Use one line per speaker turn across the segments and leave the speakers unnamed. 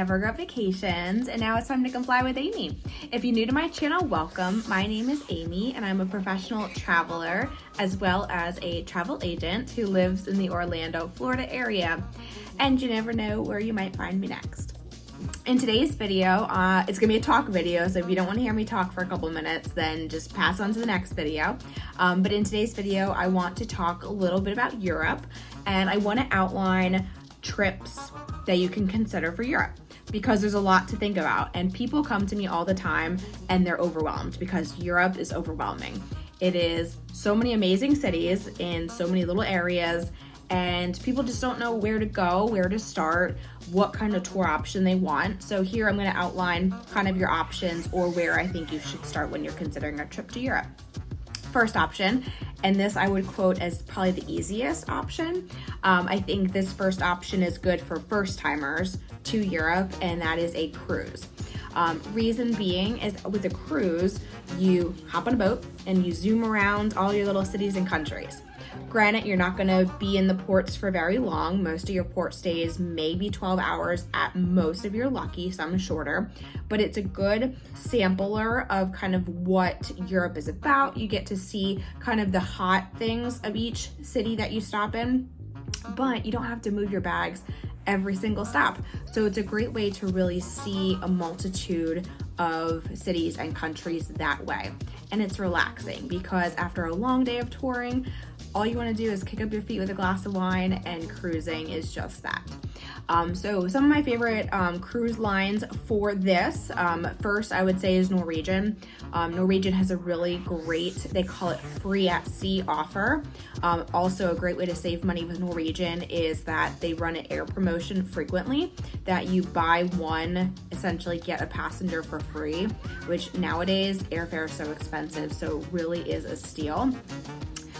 Never Regret Vacations, and now it's time to comply with Amy. If you're new to my channel, welcome. My name is Amy, and I'm a professional traveler as well as a travel agent who lives in the Orlando, Florida area. And you never know where you might find me next. In today's video, it's gonna be a talk video, so if you don't want to hear me talk for a couple minutes, then just pass on to the next video. But in today's video, I want to talk a little bit about Europe, and I want to outline trips that you can consider for Europe, because there's a lot to think about, and people come to me all the time and they're overwhelmed because Europe is overwhelming. It is so many amazing cities in so many little areas, and people just don't know where to go, where to start, what kind of tour option they want. So here I'm going to outline kind of your options, or where I think you should start when you're considering a trip to Europe. First option, and this I would quote as probably the easiest option. I think this first option is good for first timers to Europe, and that is a cruise. Reason being is with a cruise, you hop on a boat and you zoom around all your little cities and countries. Granted, you're not going to be in the ports for very long. Most of your port stays maybe 12 hours at most if you're lucky, some shorter, but it's a good sampler of kind of what Europe is about. You get to see kind of the hot things of each city that you stop in, but you don't have to move your bags every single stop. So it's a great way to really see a multitude of cities and countries that way. And it's relaxing because after a long day of touring, all you want to do is kick up your feet with a glass of wine, and cruising is just that. So some of my favorite cruise lines for this, first I would say is Norwegian. Norwegian has a really great, they call it free at sea offer. Also a great way to save money with Norwegian is that they run an air promotion frequently that you buy one, essentially get a passenger for free, which nowadays airfare is so expensive, so really is a steal.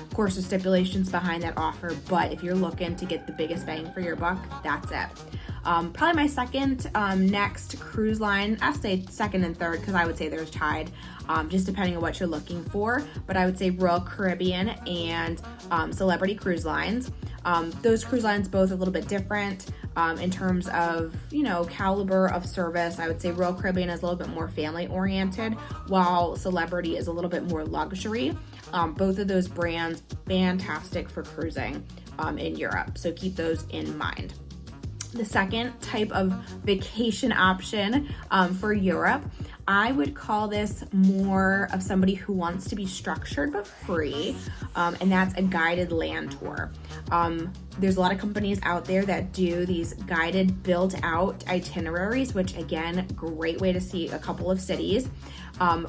Of course, there's stipulations behind that offer, but if you're looking to get the biggest bang for your buck, that's it. Probably my second next cruise line, I'll say second and third because I would say there's tied, just depending on what you're looking for, but I would say Royal Caribbean and Celebrity Cruise Lines. Those cruise lines both a little bit different in terms of, caliber of service. I would say Royal Caribbean is a little bit more family oriented, while Celebrity is a little bit more luxury. Both of those brands, fantastic for cruising in Europe, so keep those in mind. The second type of vacation option for Europe, I would call this more of somebody who wants to be structured but free, and that's a guided land tour. There's a lot of companies out there that do these guided built out itineraries, which again, great way to see a couple of cities.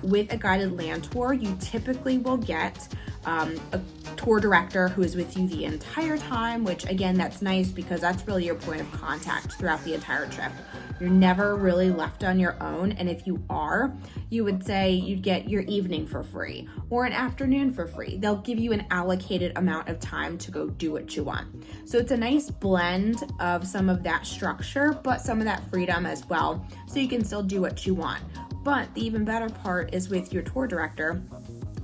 With a guided land tour, you typically will get a tour director who is with you the entire time, which again, that's nice because that's really your point of contact throughout the entire trip. You're never really left on your own, and if you are, you would say you'd get your evening for free or an afternoon for free. They'll give you an allocated amount of time to go do what you want. So it's a nice blend of some of that structure, but some of that freedom as well, so you can still do what you want. But the even better part is with your tour director,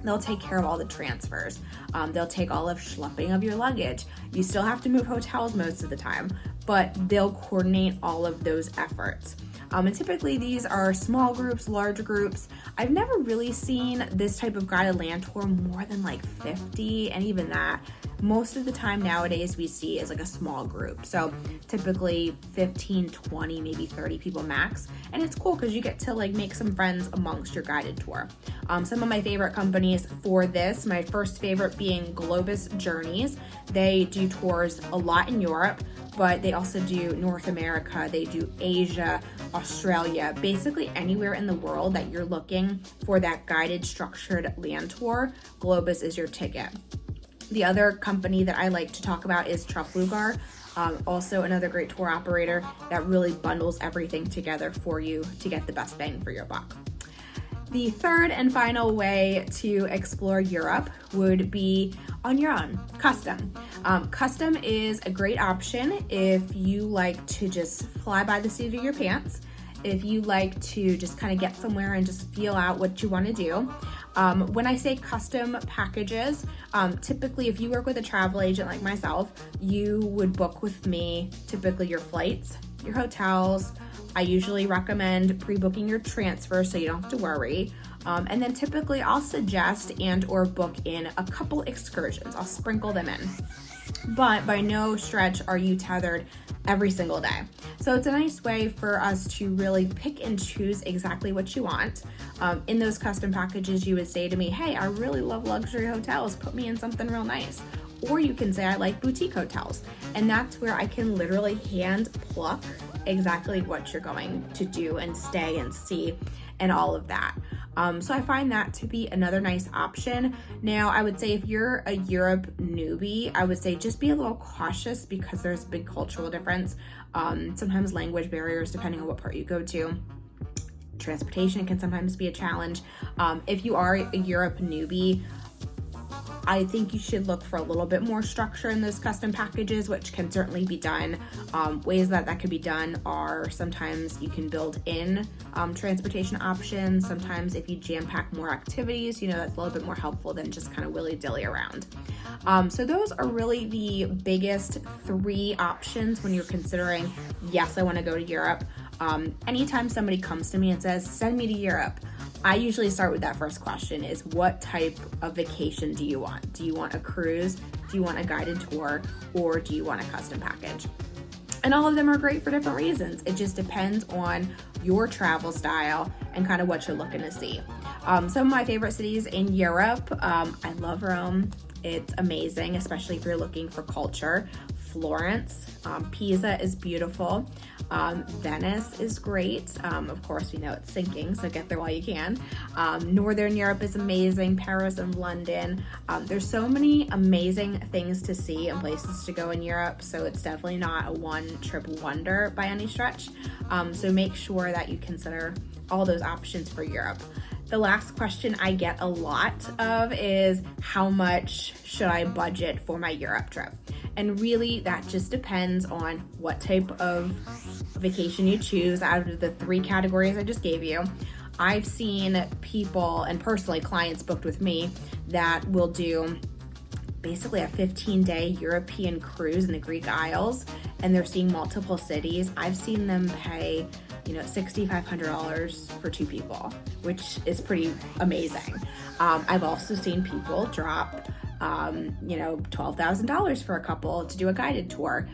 they'll take care of all the transfers. They'll take all of schlepping of your luggage. You still have to move hotels most of the time, but they'll coordinate all of those efforts. And typically these are small groups, large groups. I've never really seen this type of guided land tour more than like 50, and even that, most of the time nowadays we see is like a small group. So typically 15, 20, maybe 30 people max. And it's cool because you get to like make some friends amongst your guided tour. Some of my favorite companies for this, my first favorite being Globus Journeys. They do tours a lot in Europe, but they also do North America, they do Asia, Australia, basically anywhere in the world that you're looking for that guided structured land tour, Globus is your ticket. The other company that I like to talk about is Traflugar, also another great tour operator that really bundles everything together for you to get the best bang for your buck. The third and final way to explore Europe would be on your own, custom. Custom is a great option if you like to just fly by the seat of your pants, if you like to just kind of get somewhere and just feel out what you want to do. When I say custom packages, typically if you work with a travel agent like myself, you would book with me typically your flights, your hotels. I usually recommend pre-booking your transfer so you don't have to worry. And then typically I'll suggest and or book in a couple excursions. I'll sprinkle them in. But by no stretch are you tethered every single day. So it's a nice way for us to really pick and choose exactly what you want. In those custom packages, you would say to me, hey, I really love luxury hotels. Put me in something real nice. Or you can say, I like boutique hotels. And that's where I can literally hand pluck exactly what you're going to do and stay and see and all of that. So I find that to be another nice option. Now, I would say if you're a Europe newbie, I would say just be a little cautious because there's a big cultural difference. Sometimes language barriers, depending on what part you go to. Transportation can sometimes be a challenge. If you are a Europe newbie, I think you should look for a little bit more structure in those custom packages, which can certainly be done. Ways that could be done are sometimes you can build in transportation options. Sometimes if you jam pack more activities, that's a little bit more helpful than just kind of willy-dilly around. So those are really the biggest 3 options when you're considering, yes, I want to go to Europe. Anytime somebody comes to me and says, send me to Europe, I usually start with that first question is what type of vacation do you want? Do you want a cruise? Do you want a guided tour? Or do you want a custom package? And all of them are great for different reasons. It just depends on your travel style and kind of what you're looking to see. Some of my favorite cities in Europe, I love Rome. It's amazing, especially if you're looking for culture. Florence, Pisa is beautiful. Venice is great. Of course, we know it's sinking, so get there while you can. Northern Europe is amazing. Paris and London. There's so many amazing things to see and places to go in Europe, so it's definitely not a one-trip wonder by any stretch. So make sure that you consider all those options for Europe. The last question I get a lot of is how much should I budget for my Europe trip? And really that just depends on what type of vacation you choose out of the 3 categories I just gave you. I've seen people and personally clients booked with me that will do basically a 15-day European cruise in the Greek Isles and they're seeing multiple cities. I've seen them pay $6,500 for 2 people, which is pretty amazing. I've also seen people drop $12,000 for a couple to do a guided tour.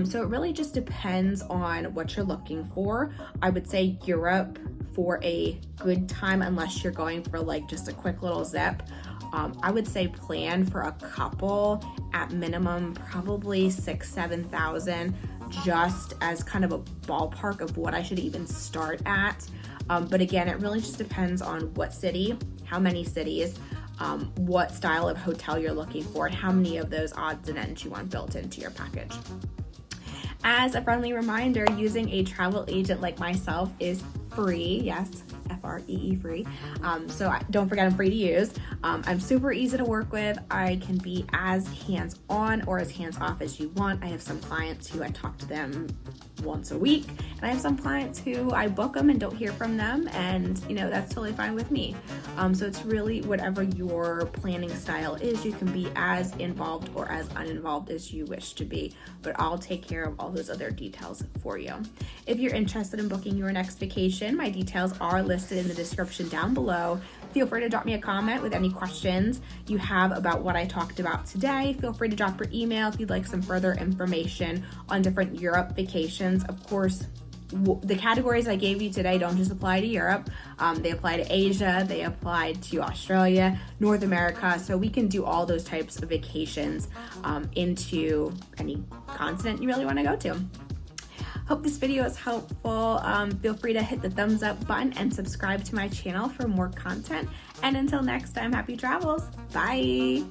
So it really just depends on what you're looking for. I would say Europe for a good time, unless you're going for like just a quick little zip. I would say plan for a couple at minimum, probably 6,000-7,000, just as kind of a ballpark of what I should even start at. But again, it really just depends on what city, how many cities, what style of hotel you're looking for, and how many of those odds and ends you want built into your package. As a friendly reminder, using a travel agent like myself is free. Yes, F-R-E-E, free. So don't forget I'm free to use. I'm super easy to work with. I can be as hands-on or as hands-off as you want. I have some clients who I talk to them once a week, and I have some clients who I book them and don't hear from them, and that's totally fine with me. So it's really whatever your planning style is. You can be as involved or as uninvolved as you wish to be, but I'll take care of all those other details for you. If you're interested in booking your next vacation, my details are listed in the description down below. Feel free to drop me a comment with any questions you have about what I talked about today. Feel free to drop your email if you'd like some further information on different Europe vacations. Of course, the categories I gave you today don't just apply to Europe. They apply to Asia, they apply to Australia, North America, so we can do all those types of vacations into any continent you really want to go to. Hope this video is helpful. Feel free to hit the thumbs up button and subscribe to my channel for more content. And until next time, happy travels. Bye.